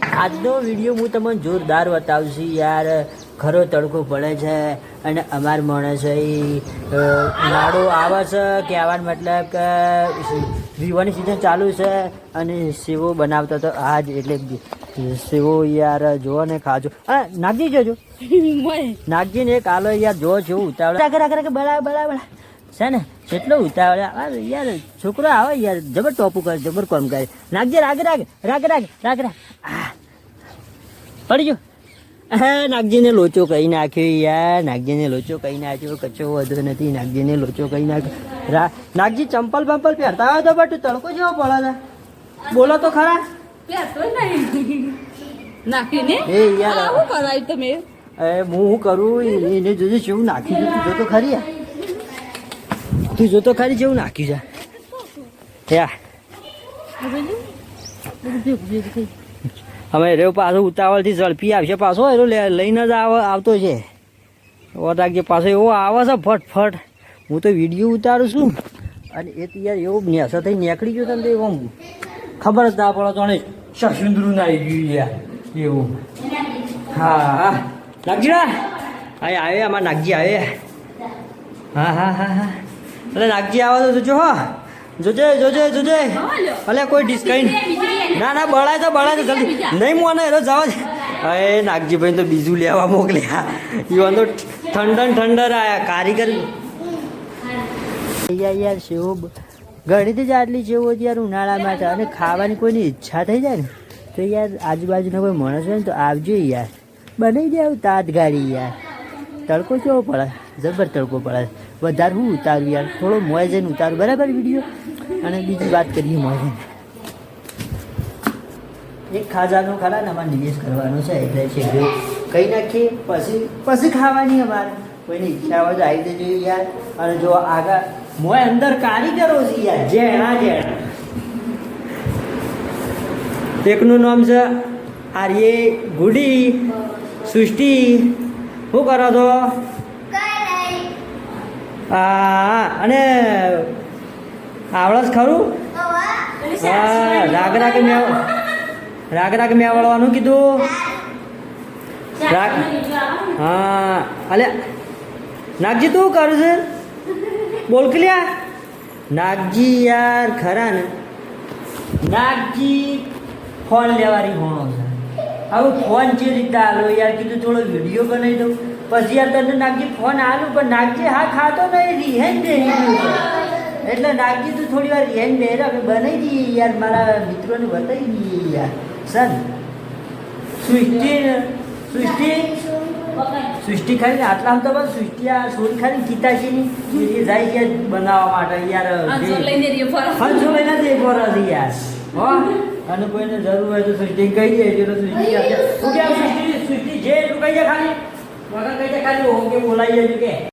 આજનો વિડીયો હું તમને જોરદાર બતાવું છું યાર. ખરો તડકો પડે છે અને અમાર માણસ ઉનાળો આવે છે કહેવાનો મતલબ કે વિવાની સિઝન ચાલુ છે અને સેવો બનાવતો હતો આજ એટલે સેવો યાર જોવો ને ખાજો. હા નાગજી જોજો નાગજી ને એક આલો યાર જો જેવું ઉતાવળ બળા છે ને કેટલો ઉતાવળ યાર છોકરો આવે યાર જબર ટોપું કરે જબર કોમ કરે. નાગજી રાગ પડી ગયો. હા નાગજીને લોચો કહી નાખ્યો યાર. નાગજીને લોચો કહી નાખ્યો. કચો વધુ નથી. નાગજીને લોચો કહી નાખ્યો. નાગજી ચંપલ બંપલ પહેરતા હોય તો બટ તડકો જેવો પડે છે. બોલો તો ખરા. એ યાર હું શું કરું એને જોજો જેવું નાખ્યું તું જોતો ખરી. તું જોતો ખરી જેવું નાખ્યું છે. અમે રહ્યો પાછો ઉતાવળથી ઝડપી આવશે પાછો એનો લઈને જ આવતો છે. રાખજે પાછો એવો આવે છે ફટફટ. હું તો વિડીયો ઉતારું છું અને એ તો યાર એવું નેસા થઈ નીકળી ગયો તને તો એવું ખબર જ ના પડે તો શશુંદરું ના આવી ગયું યાર એવું. હા નાગજી આવે અમારા નાગજી આવે. હા એટલે નાગજી આવે તો જો જોજે અલે કોઈ ડિસ્કાઉન્ટ ના બળાય તો જલ્દી નહીં મોને એનો જવા દે. હવે નાગજીભાઈ તો બીજું લેવા મોકલ્યા. ઈવન તો ઠંડર આયા કારીગર યાર સેવો ઘણી જ આટલી સેવો યાર ઉનાળા માટે અને ખાવાની કોઈની ઈચ્છા થઈ જાય ને તો યાર આજુબાજુના કોઈ માણસ હોય ને તો આવજો યાર બનાવી દે તાત ગાડી યાર. તડકો કેવો પડે જબર તડકો પડે. વધારે હું ઉતારું યાર થોડો મોય જઈને ઉતારું બરાબર વિડીયો. અને બીજી વાત કરીએ મોય એક ખાજાનો ખરા ને અમારે નિવેશ કરવાનો છે એટલે છે કહી નાખીએ પછી ખાવાની અમારે કોઈની ઈચ્છા હોય તો આવી જજો યાર. અને જો આગળ મોય અંદર કારીગરો છે યાર જેણા એકનું નામ છે આર્ય ગુડી સૃષ્ટિ. શું કરો છો? હા અને આવડે છે ખરું? હા રાગ મેં આવડવાનું કીધું. રાગ હા અલે નાગજી તું કરું છે બોલ કે લ્યા. નાગજી યાર ખરા ને નાગજી ફોન લેવાની હોણો છે. હવે ફોન જે રીતે આલો યાર કીધું થોડો વિડીયો બનાવી દઉં પછી યાર તને નાગજી ફોન આલું પણ નાગજી હા ખાતો નહીં રિહેન દે એટલે નાગજી તું થોડી વાર રિહેન દે અમે બનાવી દઈએ યાર મારા મિત્રોને બતાવી દઈએ યાર. સર સૃષ્ટિ ખાલી આટલા આમ તો બસ સૃષ્ટિ આ સોરી ખાલી ગીતાજીની એ જાય યાર બનાવવા માટે યાર ફંસો લઈને દે ફરજ યાર. હો અને કોઈને જરૂર હોય તો સૃષ્ટિ કહી દે એટલે સૃષ્ટિ સૃષ્ટિ જે એટલું કહી દે ખાલી વગર કહી દે ખાલી ઓકે બોલાવી દેજો કે